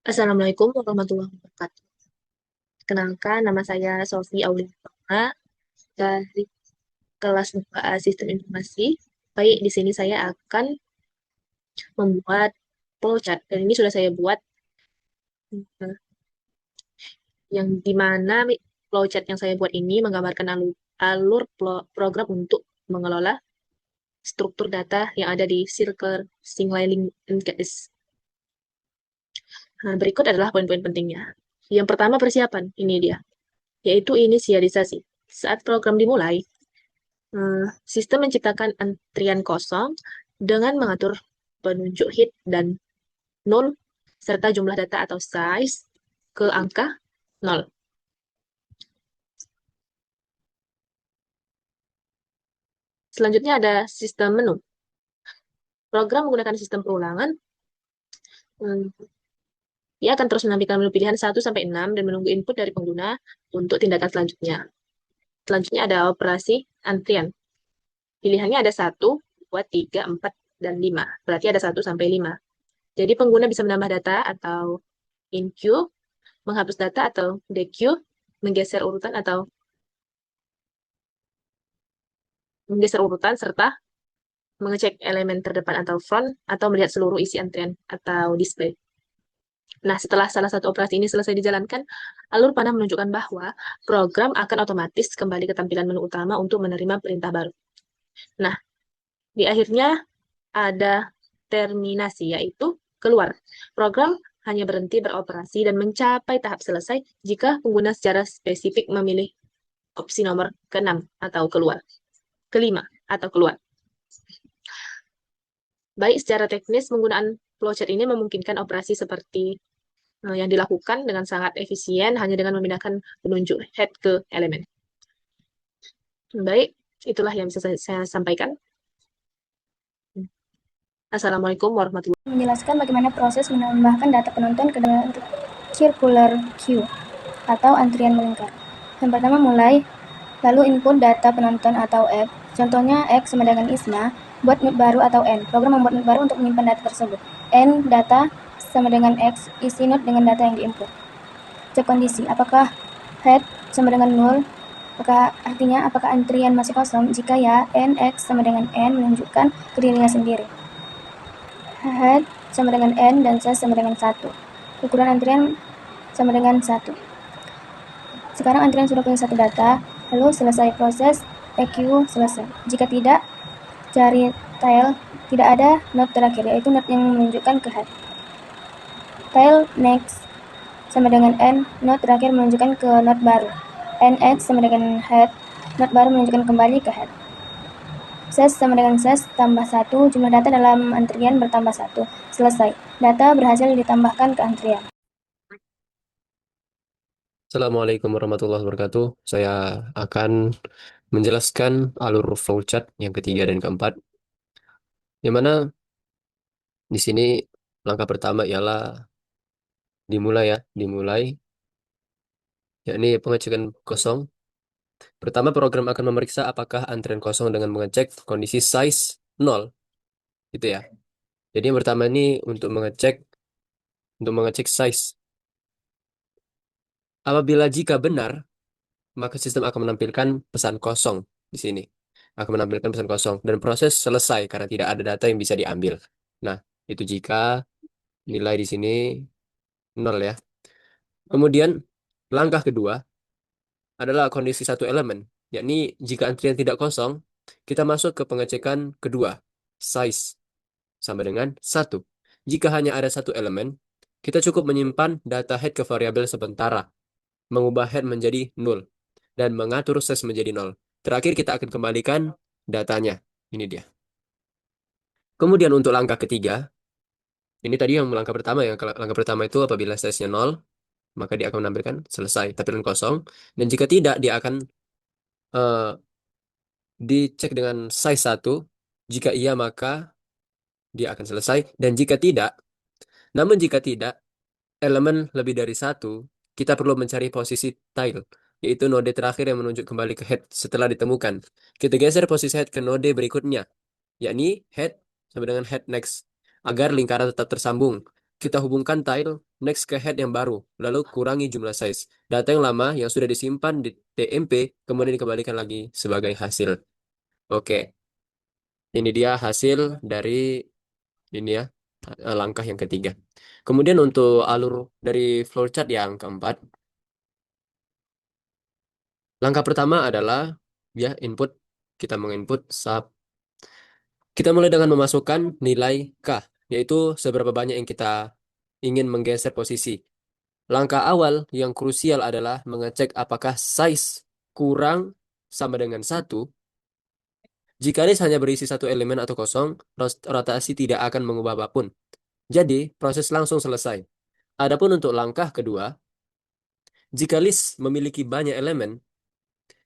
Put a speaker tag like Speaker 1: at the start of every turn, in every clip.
Speaker 1: Assalamualaikum warahmatullahi wabarakatuh. Kenalkan, nama saya Sofi Auliana dari kelas 2A Sistem Informasi. Baik, di sini saya akan membuat flowchart. Dan ini sudah saya buat, eh, yang dimana flowchart yang saya buat ini menggambarkan alur program untuk mengelola struktur data yang ada di Circle, Singlining, NKS. Nah, berikut adalah poin-poin pentingnya. Yang pertama persiapan, ini dia, yaitu inisialisasi. Saat program dimulai, sistem menciptakan antrian kosong dengan mengatur penunjuk hit dan null serta jumlah data atau size ke angka 0. Selanjutnya ada sistem menu. Program menggunakan sistem perulangan. Hmm, Ia akan terus menampilkan menu pilihan 1 sampai 6 dan menunggu input dari pengguna untuk tindakan selanjutnya. Selanjutnya ada operasi antrian. Pilihannya ada 1, 2, 3, 4, dan 5. Berarti ada 1 sampai 5. Jadi pengguna bisa menambah data atau in queue, menghapus data atau dequeue, menggeser urutan serta mengecek elemen terdepan atau front atau melihat seluruh isi antrian atau display. Nah, setelah salah satu operasi ini selesai dijalankan, alur panah menunjukkan bahwa program akan otomatis kembali ke tampilan menu utama untuk menerima perintah baru. Nah, di akhirnya ada terminasi, yaitu keluar. Program hanya berhenti beroperasi dan mencapai tahap selesai jika pengguna secara spesifik memilih opsi nomor ke-6 atau keluar, kelima atau keluar. Baik, secara teknis penggunaan flowchart ini memungkinkan operasi seperti yang dilakukan dengan sangat efisien hanya dengan memindahkan penunjuk head ke elemen. Baik, itulah yang bisa saya sampaikan. Assalamualaikum warahmatullahi wabarakatuh.
Speaker 2: Menjelaskan bagaimana proses menambahkan data penonton ke dalam circular queue atau antrian melingkar. Yang pertama mulai, lalu input data penonton atau X. Contohnya X sama dengan ISMA, buat node baru atau N. Program membuat node baru untuk menyimpan data tersebut. N data sama dengan X, isi node dengan data yang diinput. Cek kondisi, apakah head sama dengan 0, apakah antrian masih kosong? Jika ya, N, X sama dengan N menunjukkan ke dirinya sendiri. Head sama dengan N dan size sama dengan 1. Ukuran antrian sama dengan 1. Sekarang antrian sudah punya satu data, lalu selesai proses EQ selesai. Jika tidak, cari tail tidak ada node terakhir, yaitu node yang menunjukkan ke head. Tail next sama dengan N, node terakhir menunjukkan ke node baru. NX sama dengan head, node baru menunjukkan kembali ke head. Ses sama dengan ses tambah 1, jumlah data dalam antrian bertambah 1. Selesai. Data berhasil ditambahkan ke antrian.
Speaker 3: Assalamualaikum warahmatullahi wabarakatuh. Saya akan menjelaskan alur flowchart yang ketiga dan keempat. Yang mana di sini langkah pertama ialah dimulai, yakni pengecekan kosong. Pertama, program akan memeriksa apakah antrian kosong dengan mengecek kondisi size 0, gitu ya. Jadi yang pertama ini untuk mengecek size. Apabila jika benar, maka sistem akan menampilkan pesan kosong di sini. Akan menampilkan pesan kosong dan proses selesai karena tidak ada data yang bisa diambil. Nah, itu jika nilai di sini 0 ya. Kemudian langkah kedua adalah kondisi satu elemen, yakni jika antrian tidak kosong, kita masuk ke pengecekan kedua, size sama dengan 1. Jika hanya ada satu elemen, kita cukup menyimpan data head ke variabel sementara, mengubah head menjadi 0, dan mengatur size menjadi 0. Terakhir kita akan kembalikan datanya. Ini dia. Kemudian untuk langkah ketiga, ini tadi yang langkah pertama ya. Kalau langkah pertama itu apabila size-nya 0, maka dia akan menampilkan selesai, tampilan kosong. Dan jika tidak, dia akan eh, dicek dengan size 1. Jika iya, maka dia akan selesai. Dan jika tidak, elemen lebih dari satu, kita perlu mencari posisi tile, yaitu node terakhir yang menunjuk kembali ke head setelah ditemukan. Kita geser posisi head ke node berikutnya, yakni head sama dengan head next, agar lingkaran tetap tersambung. kita hubungkan tile next ke head yang baru, lalu kurangi jumlah size. Data yang lama yang sudah disimpan di TMP kemudian dikembalikan lagi sebagai hasil. Oke, ini dia hasil dari ini ya, langkah yang ketiga. Kemudian untuk alur dari flowchart yang keempat, langkah pertama adalah ya input, kita menginput sub. Kita mulai dengan memasukkan nilai K, yaitu seberapa banyak yang kita ingin menggeser posisi. Langkah awal yang krusial adalah mengecek apakah size kurang sama dengan 1. Jika list hanya berisi satu elemen atau kosong, rotasi tidak akan mengubah apapun. Jadi, proses langsung selesai. Adapun untuk langkah kedua, jika list memiliki banyak elemen,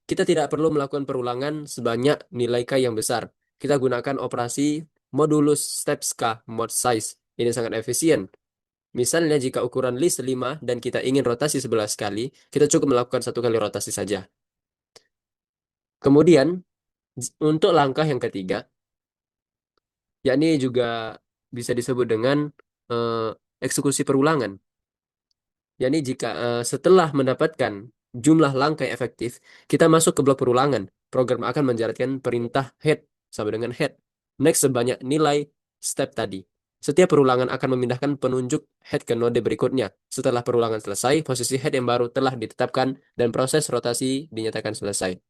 Speaker 3: kita tidak perlu melakukan perulangan sebanyak nilai K yang besar. Kita gunakan operasi modulus steps K mod size. Ini sangat efisien. Misalnya jika ukuran list 5 dan kita ingin rotasi 11 kali, kita cukup melakukan 1 kali rotasi saja. Kemudian, untuk langkah yang ketiga, yakni juga bisa disebut dengan eksekusi perulangan. Yakni jika setelah mendapatkan jumlah langkah efektif, kita masuk ke blok perulangan. Program akan menjalankan perintah head sama dengan head. Next sebanyak nilai step tadi. Setiap perulangan akan memindahkan penunjuk head ke node berikutnya. Setelah perulangan selesai, posisi head yang baru telah ditetapkan dan proses rotasi dinyatakan selesai.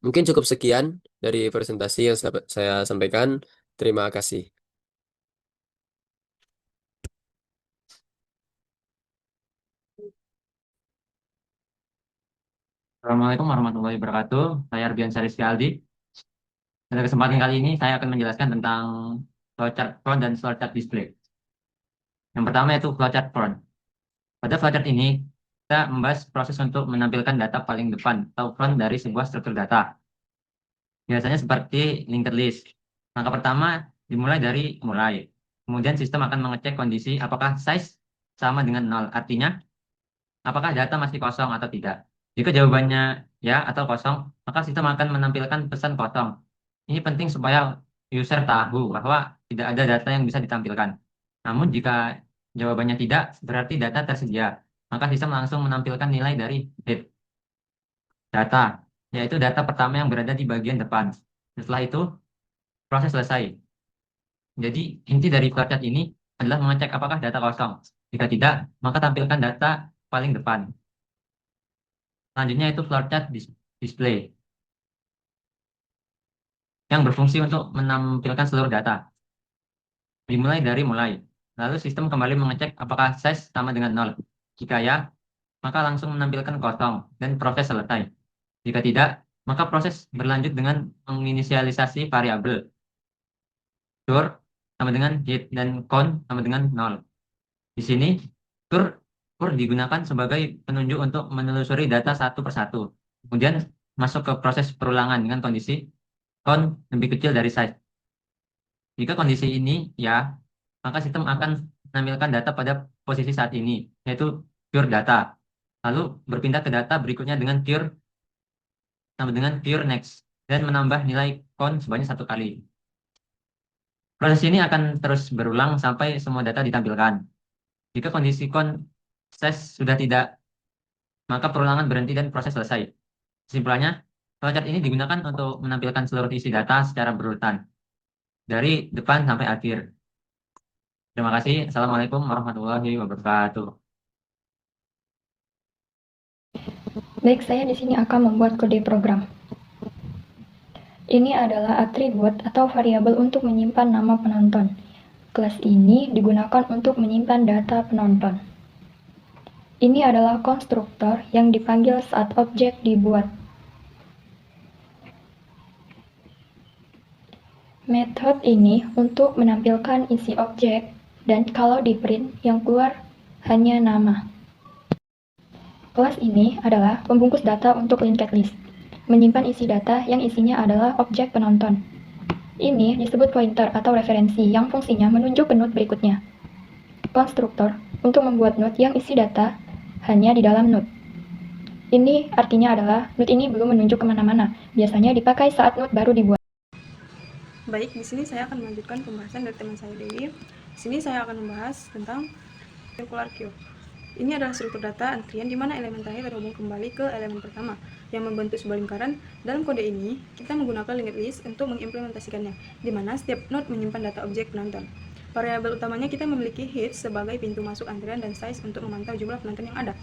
Speaker 3: Mungkin cukup sekian dari presentasi yang saya sampaikan. Terima kasih.
Speaker 4: Assalamualaikum warahmatullahi wabarakatuh. Saya Arbian Rizky Aldi. Pada kesempatan kali ini saya akan menjelaskan tentang flowchart front dan flowchart display. Yang pertama yaitu flowchart front. Pada flowchart ini kita membahas proses untuk menampilkan data paling depan atau front dari sebuah struktur data. Biasanya seperti linked list. Langkah pertama dimulai dari mulai. Kemudian sistem akan mengecek kondisi apakah size sama dengan 0. Artinya apakah data masih kosong atau tidak. Jika jawabannya ya atau kosong, maka sistem akan menampilkan pesan kosong. Ini penting supaya user tahu bahwa tidak ada data yang bisa ditampilkan. Namun jika jawabannya tidak, berarti data tersedia. Maka sistem langsung menampilkan nilai dari head data, yaitu data pertama yang berada di bagian depan. Setelah itu, proses selesai. Jadi inti dari flowchart ini adalah mengecek apakah data kosong. Jika tidak, maka tampilkan data paling depan. Selanjutnya itu flowchart display yang berfungsi untuk menampilkan seluruh data. Dimulai dari mulai. Lalu sistem kembali mengecek apakah size sama dengan 0. Jika ya, maka langsung menampilkan kosong dan proses selesai. Jika tidak, maka proses berlanjut dengan menginisialisasi variabel. Tur sama dengan hit dan count sama dengan 0. Di sini, tur digunakan sebagai penunjuk untuk menelusuri data satu persatu. Kemudian masuk ke proses perulangan dengan kondisi count lebih kecil dari size. Jika kondisi ini ya, maka sistem akan menampilkan data pada posisi saat ini, yaitu pure data. Lalu berpindah ke data berikutnya dengan pure sama dengan pure next dan menambah nilai count sebanyak 1 kali. Proses ini akan terus berulang sampai semua data ditampilkan. Jika kondisi count size sudah tidak, maka perulangan berhenti dan proses selesai. Kesimpulannya, flowchart ini digunakan untuk menampilkan seluruh isi data secara berurutan, dari depan sampai akhir. Terima kasih. Assalamualaikum warahmatullahi wabarakatuh.
Speaker 2: Baik, saya di sini akan membuat kode program. Ini adalah atribut atau variabel untuk menyimpan nama penonton. Kelas ini digunakan untuk menyimpan data penonton. Ini adalah konstruktor yang dipanggil saat objek dibuat. Method ini untuk menampilkan isi objek, dan kalau di print yang keluar hanya nama. Kelas ini adalah pembungkus data untuk linked list, menyimpan isi data yang isinya adalah objek penonton. Ini disebut pointer atau referensi yang fungsinya menunjuk ke node berikutnya. Konstruktor untuk membuat node yang isi data hanya di dalam node. Ini artinya adalah node ini belum menunjuk kemana-mana, biasanya dipakai saat node baru dibuat.
Speaker 5: Baik, di sini saya akan melanjutkan pembahasan dari teman saya Dewi. Di sini saya akan membahas tentang circular queue. Ini adalah struktur data antrian di mana elemen terakhir terhubung kembali ke elemen pertama yang membentuk sebuah lingkaran. Dalam kode ini, kita menggunakan linked list untuk mengimplementasikannya, di mana setiap node menyimpan data objek penonton. Variabel utamanya kita memiliki head sebagai pintu masuk antrian dan size untuk memantau jumlah penonton yang ada.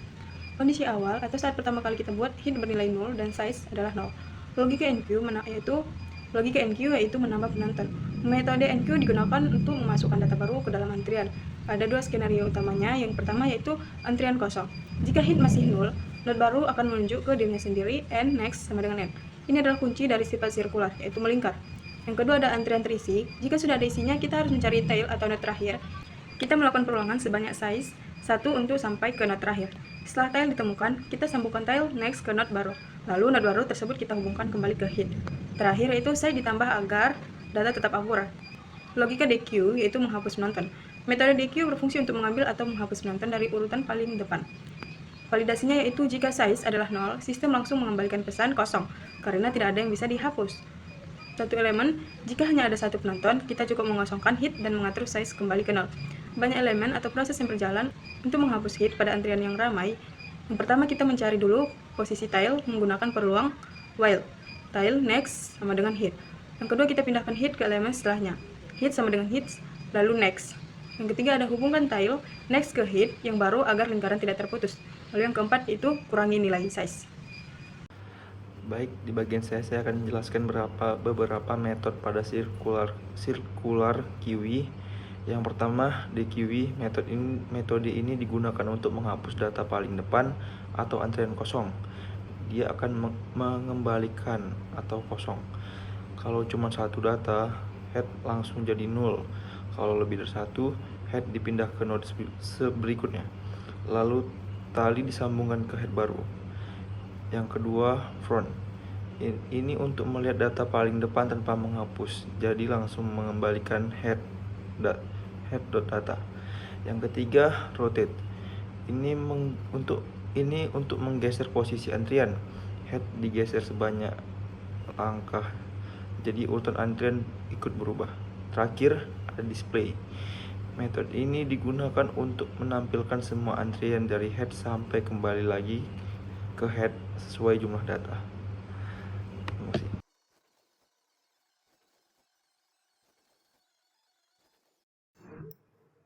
Speaker 5: Kondisi awal atau saat pertama kali kita buat head bernilai 0 dan size adalah 0. Logika NQ yaitu menambah penonton. Metode NQ digunakan untuk memasukkan data baru ke dalam antrian. Ada dua skenario utamanya. Yang pertama yaitu antrian kosong. Jika head masih 0, node baru akan menunjuk ke dirinya sendiri, n next sama dengan n. Ini adalah kunci dari sifat sirkular, yaitu melingkar. Yang kedua ada antrian terisi. Jika sudah ada isinya, kita harus mencari tail atau node terakhir. Kita melakukan perulangan sebanyak size 1 untuk sampai ke node terakhir. Setelah tail ditemukan, kita sambungkan tail next ke node baru. Lalu node baru tersebut kita hubungkan kembali ke head. Terakhir yaitu size ditambah agar data tetap akurat. Logika DQ yaitu menghapus penonton. Metode DQ berfungsi untuk mengambil atau menghapus penonton dari urutan paling depan. Validasinya yaitu jika size adalah 0, sistem langsung mengembalikan pesan kosong karena tidak ada yang bisa dihapus. Satu elemen, jika hanya ada satu penonton, kita cukup mengosongkan head dan mengatur size kembali ke 0. Banyak elemen atau proses yang berjalan untuk menghapus head pada antrian yang ramai. Yang pertama kita mencari dulu posisi tail menggunakan peluang while. Tail next sama dengan head. Yang kedua kita pindahkan head ke elemen setelahnya. Head sama dengan head, lalu next. Yang ketiga ada hubungkan tail next ke head yang baru agar lingkaran tidak terputus. Lalu yang keempat itu kurangi nilai size.
Speaker 6: Baik, di bagian saya akan menjelaskan beberapa metode pada circular queue. Yang pertama, DQW. Metode ini digunakan untuk menghapus data paling depan atau antrian kosong. Dia akan mengembalikan atau kosong. Kalau cuma satu data, head langsung jadi 0. Kalau lebih dari satu, head dipindah ke node berikutnya. Lalu tali disambungkan ke head baru. Yang kedua, front. Ini untuk melihat data paling depan tanpa menghapus. Jadi langsung mengembalikan head.data. Yang ketiga, rotate. Ini untuk menggeser posisi antrian. Head digeser sebanyak langkah. Jadi urutan antrian ikut berubah. Terakhir, ada display. Metode ini digunakan untuk menampilkan semua antrian dari head sampai kembali lagi ke head sesuai jumlah data. Terima kasih.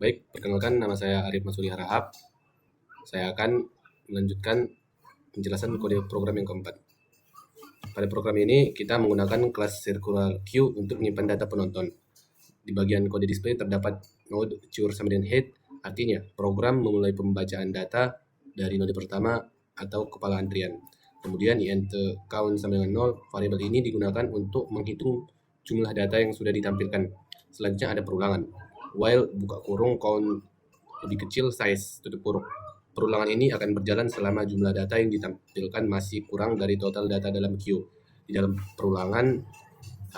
Speaker 3: Baik, perkenalkan nama saya Arif Masuri Harahap. Saya akan melanjutkan penjelasan kode program yang keempat. Pada program ini kita menggunakan kelas circular queue untuk menyimpan data penonton. Di bagian kode display terdapat node cure sama dengan head, artinya program memulai pembacaan data dari node pertama atau kepala antrian. Kemudian int count sama dengan 0, variabel ini digunakan untuk menghitung jumlah data yang sudah ditampilkan. Selanjutnya ada perulangan. While buka kurung count lebih kecil size tutup kurung. Perulangan ini akan berjalan selama jumlah data yang ditampilkan masih kurang dari total data dalam queue. Di dalam perulangan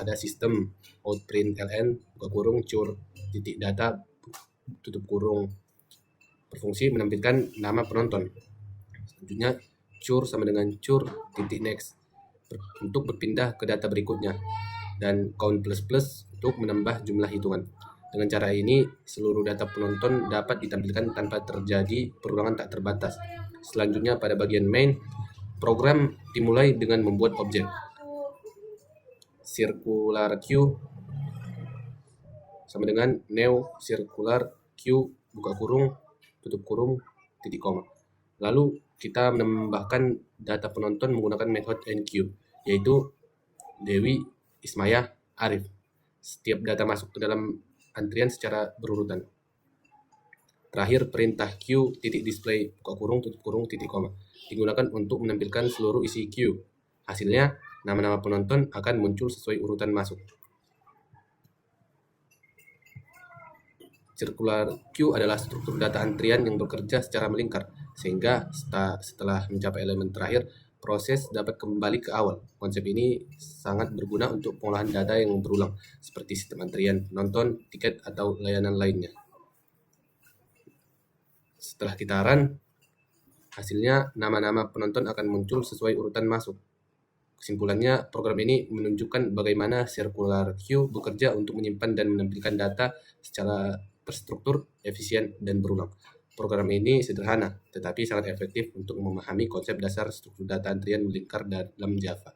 Speaker 3: ada sistem outprint ln buka kurung cure titik data tutup kurung berfungsi menampilkan nama penonton. Selanjutnya cure sama dengan cure titik next untuk berpindah ke data berikutnya, dan count plus plus untuk menambah jumlah hitungan. Dengan cara ini, seluruh data penonton dapat ditampilkan tanpa terjadi perulangan tak terbatas. Selanjutnya pada bagian main, program dimulai dengan membuat objek. Circular queue sama dengan new circular queue buka kurung tutup kurung titik koma. Lalu kita menambahkan data penonton menggunakan metode NQ, yaitu Dewi, Ismaya, Arif. Setiap data masuk ke dalam antrian secara berurutan. Terakhir, perintah Q titik display buka kurung tutup kurung titik koma digunakan untuk menampilkan seluruh isi Q. Hasilnya, nama-nama penonton akan muncul sesuai urutan masuk. Circular Q adalah struktur data antrian yang bekerja secara melingkar, sehingga setelah mencapai elemen terakhir, proses dapat kembali ke awal. Konsep ini sangat berguna untuk pengolahan data yang berulang, seperti sistem antrian, penonton, tiket, atau layanan lainnya. Setelah kita run, hasilnya nama-nama penonton akan muncul sesuai urutan masuk. Kesimpulannya, program ini menunjukkan bagaimana circular queue bekerja untuk menyimpan dan menampilkan data secara
Speaker 7: terstruktur, efisien, dan berulang. Program ini sederhana, tetapi sangat efektif untuk memahami konsep dasar struktur data antrian melingkar dalam Java.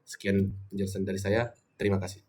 Speaker 7: Sekian penjelasan dari saya. Terima kasih.